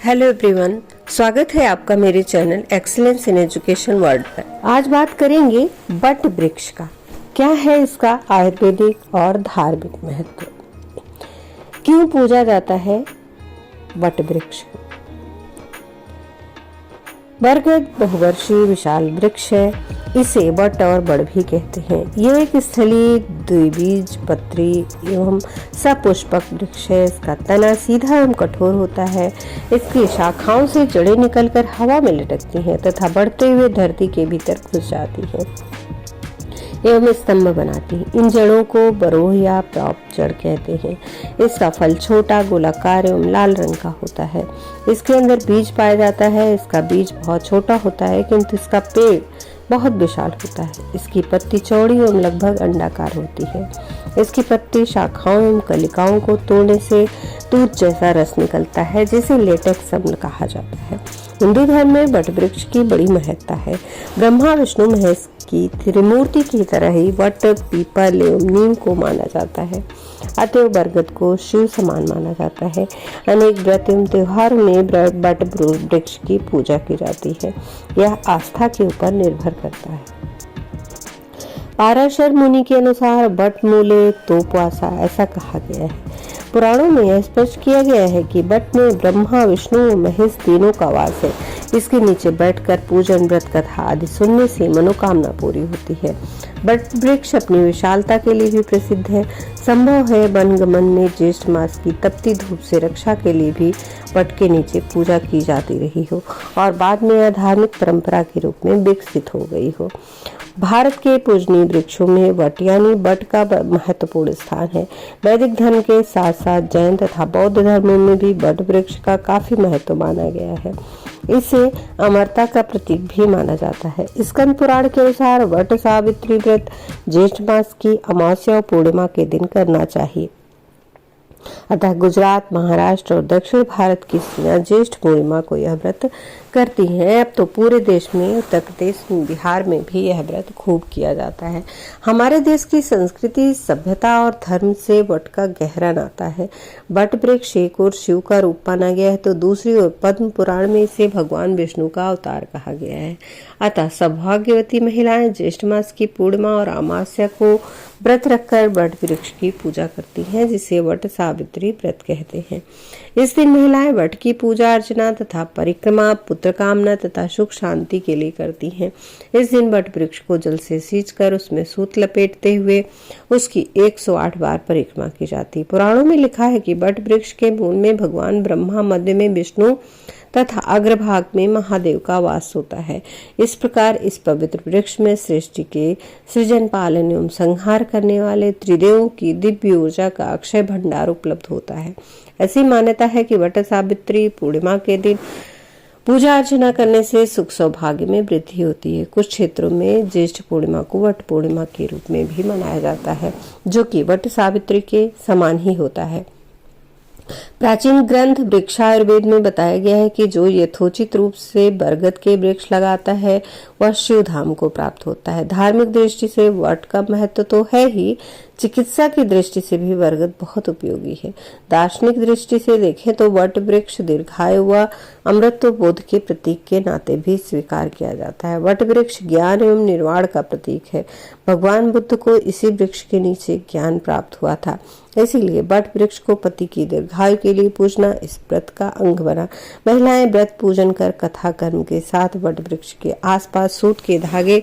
Hello everyone, स्वागत है आपका मेरे channel excellence in education world पर। आज बात करेंगे बट वृक्ष का। क्या है इसका आयुर्वेदिक और धार्मिक महत्व, क्यों पूजा जाता है बट वृक्ष को। बरगद बहुवर्षीय विशाल वृक्ष है। इसे वट और बड़ भी कहते हैं। यह एक स्थलीय द्विबीज पत्री एवं सपुष्पक वृक्ष है। इसका तना सीधा एवं कठोर होता है। इसकी शाखाओं से जड़ें निकलकर हवा में लटकती हैं तथा बढ़ते हुए धरती के भीतर घुस जाती हैं एवं स्तंभ बनाती हैं। इन जड़ों को बरोह या प्रॉप जड़ कहते हैं। इसका फल छोटा, गोलाकार एवं लाल रंग का होता है। इसके अंदर बीज पाया जाता है। इसका बीज बहुत छोटा होता है किंतु इसका पेड़ बहुत विशाल होता है। इसकी पत्ती चौड़ी एवं लगभग अंडाकार होती है। इसकी पत्ती शाखाओं एवं कलिकाओं को तोड़ने से दूध जैसा रस निकलता है, जिसे लेटेक्स अम्ल कहा जाता है। हिंदू धर्म में वट वृक्ष की बड़ी महत्ता है। ब्रह्मा विष्णु महेश की त्रिमूर्ति की तरह ही वट, पीपल एवं नीम को माना जाता है। अतएव बरगद को शिव समान माना जाता है। अनेक व्रत एवं त्योहारों में वट वृक्ष की पूजा की जाती है। यह आस्था के ऊपर निर्भर करता है। पाराशर मुनि के अनुसार वट मूले तोपवासा ऐसा कहा गया है। पुराणों में यह स्पष्ट किया गया है कि वट में ब्रह्मा, विष्णु और महेश तीनों का वास है। इसके नीचे बैठकर पूजन, व्रत कथा आदि सुनने से मनोकामना पूरी होती है। वट वृक्ष अपनी विशालता के लिए भी प्रसिद्ध है। संभव है वनगमन में ज्येष्ठ मास की तपती धूप से रक्षा के लिए भी वट के नीचे पूजा की जाती रही हो और बाद में यह धार्मिक परंपरा के रूप में विकसित हो गई हो। भारत के पूजनीय वृक्षों में वट यानी वट का महत्वपूर्ण स्थान है। वैदिक धर्म के साथ साथ जैन तथा बौद्ध धर्मों में भी वट वृक्ष का काफी महत्व माना गया है। इसे अमरता का प्रतीक भी माना जाता है। स्कंद पुराण के अनुसार वट सावित्री व्रत ज्येष्ठ मास की अमावस्या और पूर्णिमा के दिन करना चाहिए। अतः गुजरात, महाराष्ट्र और दक्षिण भारत की स्त्रियां ज्येष्ठ पूर्णिमा को यह व्रत करती हैं। अब तो पूरे देश में, उत्तर प्रदेश, बिहार में भी यह व्रत खूब किया जाता है। हमारे देश की संस्कृति, सभ्यता और धर्म से वट का गहरा नाता है। वट वृक्ष एक ओर शिव का रूप माना गया है तो दूसरी ओर पद्म पुराण में इसे भगवान विष्णु का अवतार कहा गया है। अतः सौभाग्यवती महिलाएं ज्येष्ठ मास की पूर्णिमा और अमावस्या को व्रत रखकर वट वृक्ष की पूजा करती हैं, जिसे वट सावित्री व्रत कहते हैं। इस दिन महिलाएं वट की पूजा अर्चना तथा परिक्रमा, पुत्र कामना तथा सुख शांति के लिए करती हैं। इस दिन वट वृक्ष को जल से सींचकर उसमें सूत लपेटते हुए उसकी 108 बार परिक्रमा की जाती है। पुराणों में लिखा है कि वट वृक्ष के मूल में भगवान ब्रह्मा, मध्य में विष्णु तथा अग्रभाग में महादेव का वास होता है। इस प्रकार इस पवित्र वृक्ष में सृष्टि के सृजन, पालन एवं संहार करने वाले त्रिदेवों की दिव्य ऊर्जा का अक्षय भंडार उपलब्ध होता है। ऐसी मान्यता है कि वट सावित्री पूर्णिमा के दिन पूजा अर्चना करने से सुख सौभाग्य में वृद्धि होती है। कुछ क्षेत्रों में ज्येष्ठ पूर्णिमा को वट पूर्णिमा के रूप में भी मनाया जाता है, जो कि वट सावित्री के समान ही होता है। प्राचीन ग्रंथ वृक्षायुर्वेद में बताया गया है कि जो यथोचित रूप से बरगद के वृक्ष लगाता है वह शिव धाम को प्राप्त होता है। धार्मिक दृष्टि से वट का महत्व तो है ही, चिकित्सा की दृष्टि से भी बरगद बहुत उपयोगी है। दार्शनिक दृष्टि से देखें तो वट वृक्ष दीर्घायु व अमृतत्व बोध के प्रतीक के नाते भी स्वीकार किया जाता है। वट वृक्ष ज्ञान एवं निर्वाण का प्रतीक है। भगवान बुद्ध को इसी वृक्ष के नीचे ज्ञान प्राप्त हुआ था, इसीलिए वट वृक्ष को पति की दीर्घायु के लिए पूजना इस व्रत का अंग बना। महिलाएं व्रत पूजन कर कथा कर्म के साथ वट वृक्ष के आसपास सूत के धागे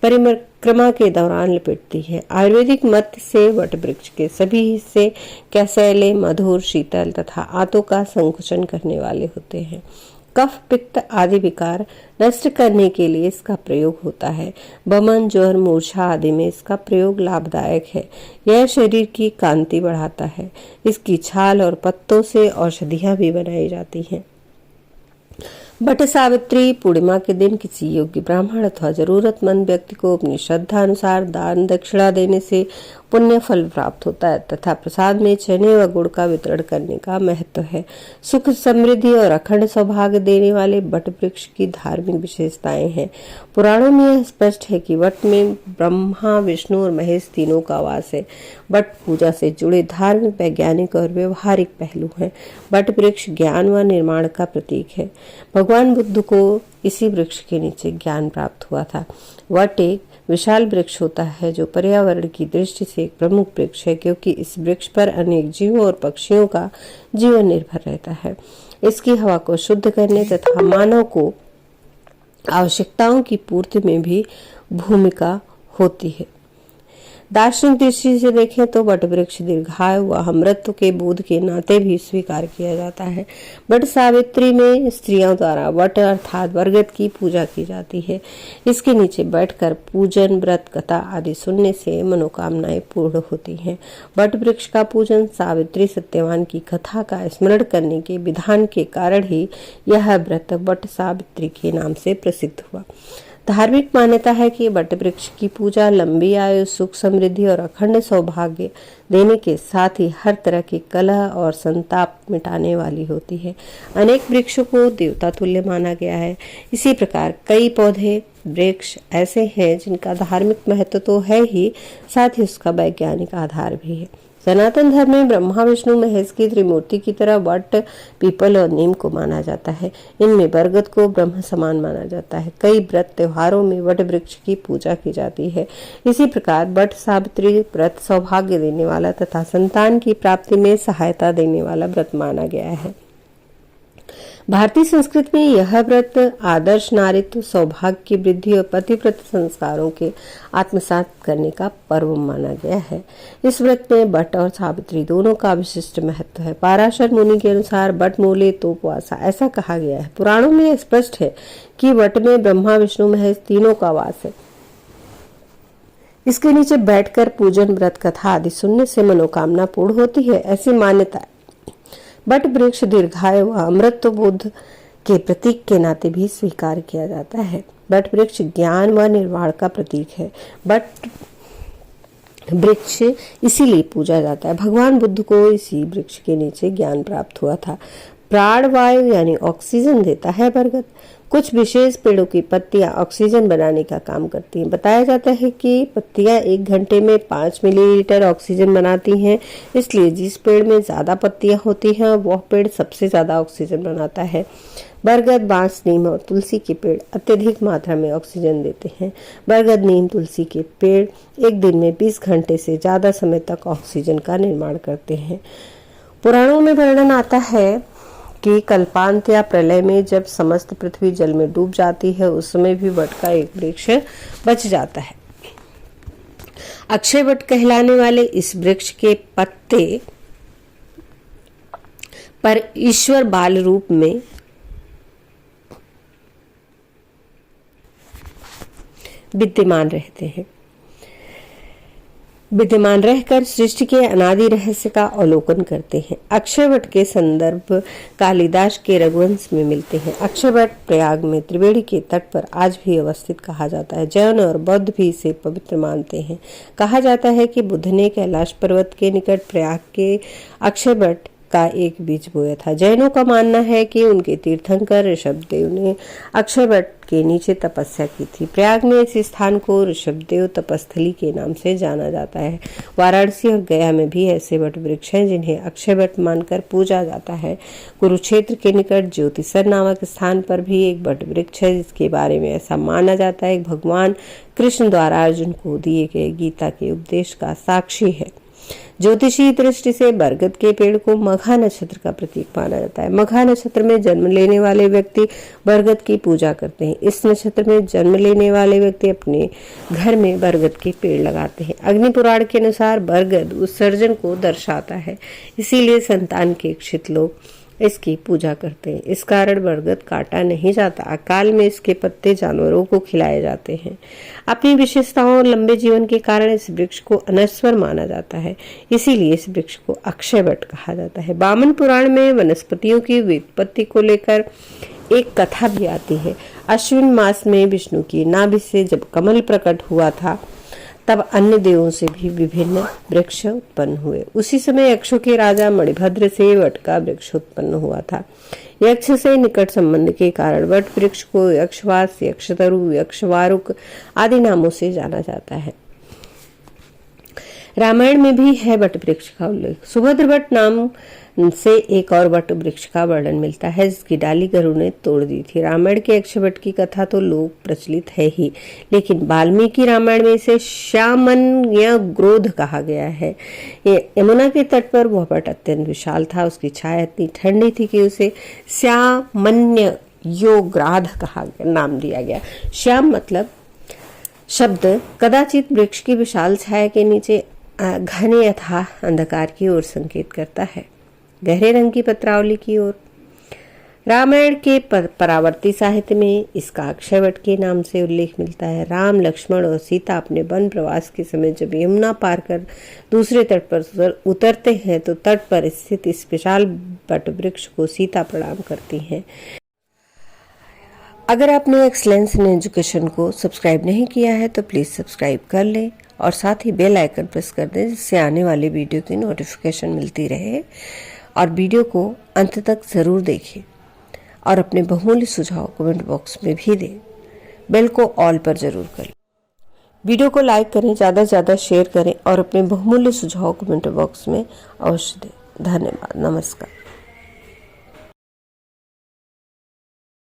परिक्रमा के दौरान लपेटती है। आयुर्वेदिक मत से वट वृक्ष के सभी हिस्से कैसैले, मधुर, शीतल तथा आंतों का संकुचन करने वाले होते हैं। कफ, पित्त आदि विकार नष्ट करने के लिए इसका प्रयोग होता है। बमन, ज्वर, मूर्छा आदि में इसका प्रयोग लाभदायक है। यह शरीर की कांति बढ़ाता है। इसकी छाल और पत्तों से औषधियां भी बनाई जाती हैं। वट सावित्री पूर्णिमा के दिन किसी योग्य ब्राह्मण अथवा जरूरतमंद व्यक्ति को अपनी श्रद्धा अनुसार दान दक्षिणा देने से पुण्य फल प्राप्त होता है तथा प्रसाद में चने व गुड़ का वितरण करने का महत्व है। सुख समृद्धि और अखंड सौभाग्य देने वाले वट वृक्ष की धार्मिक विशेषताएं हैं। पुराणों में यह स्पष्ट है कि वट में ब्रह्मा विष्णु और महेश तीनों का वास है। वट पूजा से जुड़े धार्मिक, वैज्ञानिक और व्यवहारिक पहलू हैं। वट वृक्ष ज्ञान व निर्माण का प्रतीक है। भगवान बुद्ध को इसी वृक्ष के नीचे ज्ञान प्राप्त हुआ था। वट एक विशाल वृक्ष होता है जो पर्यावरण की दृष्टि से एक प्रमुख वृक्ष है, क्योंकि इस वृक्ष पर अनेक जीवों और पक्षियों का जीवन निर्भर रहता है। इसकी हवा को शुद्ध करने तथा मानव को आवश्यकताओं की पूर्ति में भी भूमिका होती है। दार्शनिक दृष्टि से देखें तो वट वृक्ष दीर्घायु व अमृतत्व के बोध के नाते भी स्वीकार किया जाता है। वट सावित्री में स्त्रियों द्वारा वट अर्थात बरगद की पूजा की जाती है। इसके नीचे बैठकर पूजन, व्रत, कथा आदि सुनने से मनोकामनाएं पूर्ण होती हैं। वट वृक्ष का पूजन सावित्री सत्यवान की कथा का स्मरण करने के विधान के कारण ही यह व्रत वट सावित्री के नाम से प्रसिद्ध हुआ। धार्मिक मान्यता है कि वट वृक्ष की पूजा लंबी आयु, सुख समृद्धि और अखंड सौभाग्य देने के साथ ही हर तरह की कलह और संताप मिटाने वाली होती है। अनेक वृक्षों को देवता तुल्य माना गया है। इसी प्रकार कई पौधे वृक्ष ऐसे हैं जिनका धार्मिक महत्व तो है ही, साथ ही उसका वैज्ञानिक आधार भी है। सनातन धर्म में ब्रह्मा विष्णु महेश की त्रिमूर्ति की तरह वट, पीपल और नीम को माना जाता है। इनमें बरगद को ब्रह्म समान माना जाता है। कई व्रत त्योहारों में वट वृक्ष की पूजा की जाती है। इसी प्रकार वट सावित्री व्रत सौभाग्य देने वाला तथा संतान की प्राप्ति में सहायता देने वाला व्रत माना गया है। भारतीय संस्कृति में यह व्रत आदर्श नारीत्व, सौभाग्य की वृद्धि और पतिव्रत संस्कारों के आत्मसात करने का पर्व माना गया है। इस व्रत में वट और सावित्री दोनों का विशिष्ट महत्व है। पाराशर मुनि के अनुसार वट मूले तोपवासा ऐसा कहा गया है। पुराणों में स्पष्ट है कि वट में ब्रह्मा विष्णु महेश तीनों का वास है। इसके नीचे बैठकर पूजन, व्रत, कथा आदि सुनने से मनोकामना पूर्ण होती है, ऐसी मान्यता है। वट वृक्ष दीर्घायु व अमृतत्व बोध के प्रतीक के नाते भी स्वीकार किया जाता है। वट वृक्ष ज्ञान व निर्वाण का प्रतीक है। वट वृक्ष इसीलिए पूजा जाता है। भगवान बुद्ध को इसी वृक्ष के नीचे ज्ञान प्राप्त हुआ था। प्राणवायु यानी ऑक्सीजन देता है बरगद। कुछ विशेष पेड़ों की पत्तियां ऑक्सीजन बनाने का काम करती हैं। बताया जाता है कि पत्तियां 1 घंटे में 5 मिलीलीटर ऑक्सीजन बनाती हैं। इसलिए जिस पेड़ में ज्यादा पत्तियां होती हैं वह पेड़ सबसे ज्यादा ऑक्सीजन बनाता है। बरगद, बांस, नीम और तुलसी के पेड़ अत्यधिक मात्रा में ऑक्सीजन देते हैं। बरगद, नीम, तुलसी के पेड़ एक दिन में 20 घंटे से ज्यादा समय तक ऑक्सीजन का निर्माण करते हैं। पुराणों में वर्णन आता है कि कल्पांत या प्रलय में जब समस्त पृथ्वी जल में डूब जाती है उस समय भी वट का एक वृक्ष बच जाता है। अक्षय वट कहलाने वाले इस वृक्ष के पत्ते पर ईश्वर बाल रूप में विद्यमान रहकर सृष्टि के अनादि रहस्य का अवलोकन करते हैं। अक्षयवट के संदर्भ कालिदास के रघुवंश में मिलते हैं। अक्षयवट प्रयाग में त्रिवेणी के तट पर आज भी अवस्थित कहा जाता है। जैन और बौद्ध भी इसे पवित्र मानते हैं। कहा जाता है कि बुद्ध ने कैलाश पर्वत के निकट प्रयाग के अक्षयवट का एक बीज बोया था। जैनों का मानना है कि उनके तीर्थंकर ऋषभदेव ने अक्षयवट के नीचे तपस्या की थी। प्रयाग में इस स्थान को ऋषभदेव तपस्थली के नाम से जाना जाता है। वाराणसी और गया में भी ऐसे वट वृक्ष हैं जिन्हें अक्षयवट मानकर पूजा जाता है। कुरुक्षेत्र के निकट ज्योतिसर नामक स्थान पर भी एक वट वृक्ष है, जिसके बारे में ऐसा माना जाता है कि भगवान कृष्ण द्वारा अर्जुन को दिए गए गीता के उपदेश का साक्षी है। ज्योतिषीय दृष्टि से बरगद के पेड़ को मघा नक्षत्र का प्रतीक माना जाता है। मघा नक्षत्र में जन्म लेने वाले व्यक्ति बरगद की पूजा करते हैं। इस नक्षत्र में जन्म लेने वाले व्यक्ति अपने घर में बरगद के पेड़ लगाते हैं। अग्नि पुराण के अनुसार बरगद उत्सर्जन को दर्शाता है, इसीलिए संतान के इच्छित लोग इसकी पूजा करते हैं। इस कारण बरगद काटा नहीं जाता। अकाल में इसके पत्ते जानवरों को खिलाए जाते हैं। अपनी विशेषताओं और लंबे जीवन के कारण इस वृक्ष को अनश्वर माना जाता है, इसीलिए इस वृक्ष को अक्षयवट कहा जाता है। वामन पुराण में वनस्पतियों की व्युत्पत्ति को लेकर एक कथा भी आती है। अश्विन मास में विष्णु की नाभि से जब कमल प्रकट हुआ था तब अन्य देवों से भी विभिन्न वृक्ष उत्पन्न हुए। उसी समय यक्षों के राजा मणिभद्र से वट का वृक्ष उत्पन्न हुआ था। यक्ष से निकट संबंध के कारण वट वृक्ष को यक्षवास, यक्षतरु, यक्षवारुक आदि नामों से जाना जाता है। रामायण में भी है वट वृक्ष का उल्लेख। सुभद्र वट नाम से एक और वट वृक्ष का वर्णन मिलता है, जिसकी डाली गरुड़ ने तोड़ दी थी। रामायण के यक्षवट की कथा तो लोक प्रचलित है ही, लेकिन वाल्मीकि रामायण में इसे श्यामन्य ग्रोध कहा गया है। यमुना के तट पर वह वट अत्यंत विशाल था। उसकी छाया इतनी ठंडी थी कि उसे श्यामन्य योग्राध कहा नाम दिया गया। श्याम मतलब शब्द कदाचित वृक्ष की विशाल छाया के नीचे घने अथाह अंधकार की ओर संकेत करता है, गहरे रंग की पत्रावली की ओर। रामायण के परावर्ती साहित्य में इसका अक्षयवट के नाम से उल्लेख मिलता है। राम, लक्ष्मण और सीता अपने वन प्रवास के समय जब यमुना पार कर दूसरे तट पर उतरते हैं तो तट पर स्थित इस विशाल वट वृक्ष को सीता प्रणाम करती हैं। अगर आपने एक्सलेंस इन एजुकेशन को सब्सक्राइब नहीं किया है तो प्लीज़ सब्सक्राइब कर लें और साथ ही बेल आइकन प्रेस कर दें, जिससे आने वाली वीडियो की नोटिफिकेशन मिलती रहे। और वीडियो को अंत तक ज़रूर देखें और अपने बहुमूल्य सुझाव कमेंट बॉक्स में भी दें। बेल को ऑल पर जरूर करें। वीडियो को लाइक करें, ज़्यादा से ज़्यादा शेयर करें और अपने बहुमूल्य सुझाव कमेंट बॉक्स में अवश्य दें। धन्यवाद। नमस्कार।